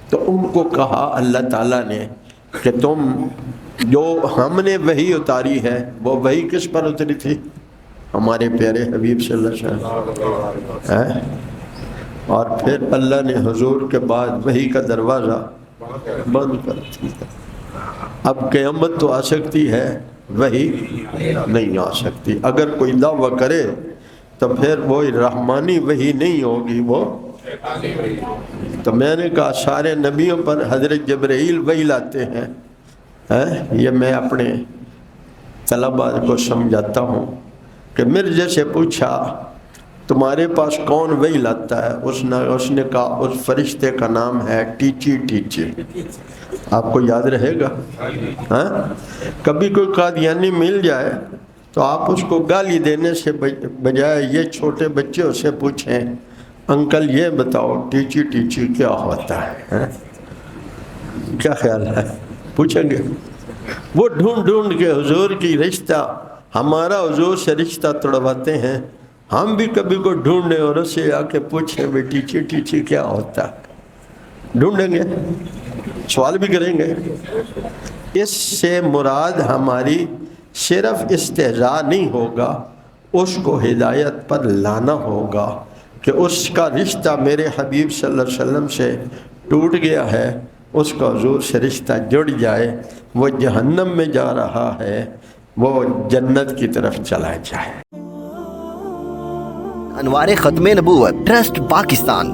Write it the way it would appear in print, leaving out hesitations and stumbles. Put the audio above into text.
تو ان کو کہا اللہ تعالیٰ نے کہ تم جو ہم نے وحی اتاری ہے وہ وحی کس پر اتری تھی؟ ہمارے پیارے حبیب صلی اللہ علیہ وسلم. اور پھر اللہ نے حضور کے بعد وحی کا دروازہ بند کر دیا. اب قیامت تو آ سکتی ہے، وحی نہیں آ سکتی. اگر کوئی دعویٰ کرے تو پھر وہ رحمانی وحی نہیں ہوگی، وہ. تو میں نے کہا سارے نبیوں پر حضرت جبرائیل وحی لاتے ہیں. یہ میں اپنے طلباء کو سمجھاتا ہوں کہ مرزا سے پوچھا تمہارے پاس کون وحی لاتا ہے؟ اس نے کہا اس فرشتے کا نام ہے ٹیچی ٹیچی. آپ کو یاد رہے گا. کبھی کوئی قادیانی مل جائے تو آپ اس کو گالی دینے سے بجائے یہ چھوٹے بچوں سے پوچھیں انکل یہ بتاؤ ٹیچی ٹیچی کیا ہوتا ہے؟ کیا خیال ہے؟ پوچھیں گے؟ وہ ڈھونڈ ڈھونڈ کے حضور کی رشتہ، ہمارا حضور سے رشتہ توڑواتے ہیں. ہم بھی کبھی کو ڈھونڈیں اور اسے آ کے پوچھیں بھی ٹیچی ٹیچی کیا ہوتا ہے. ڈھونڈیں گے، سوال بھی کریں گے. اس سے مراد ہماری صرف استہزاء نہیں ہوگا، اس کو ہدایت پر لانا ہوگا کہ اس کا رشتہ میرے حبیب صلی اللہ علیہ وسلم سے ٹوٹ گیا ہے، اس کا حضور سے رشتہ جڑ جائے. وہ جہنم میں جا رہا ہے، وہ جنت کی طرف چلا جائے. انوار ختم نبوت ٹرسٹ پاکستان